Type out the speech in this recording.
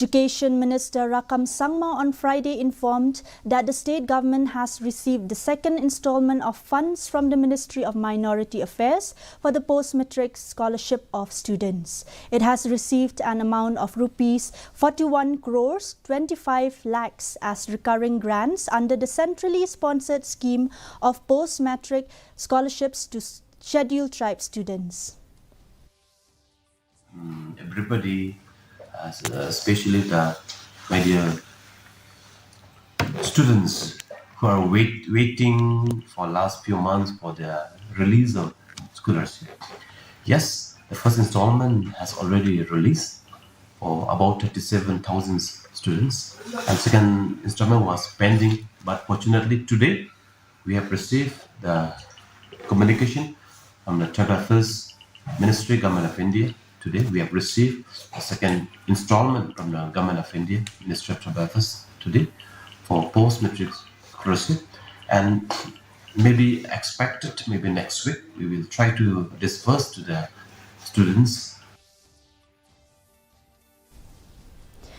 Education Minister Rakkam Sangma on Friday informed that the state government has received the second installment of funds from the Ministry of Minority Affairs for the post-matric scholarship of students. It has received an amount of rupees 41 crores 25 lakhs as recurring grants under the centrally sponsored scheme of post-matric scholarships to scheduled tribe students. Everybody, especially my dear students who are waiting for last few months for the release of scholarship. Yes, the first installment has already released for about 37,000 students, and second installment was pending. But fortunately, today we have received the communication from the Tribal Affairs Ministry, Government of India. Today we have received the second installment from the Government of India, Ministry of Tribal Affairs today for post-matric scholarship, and maybe expected maybe next week we will try to disperse to the students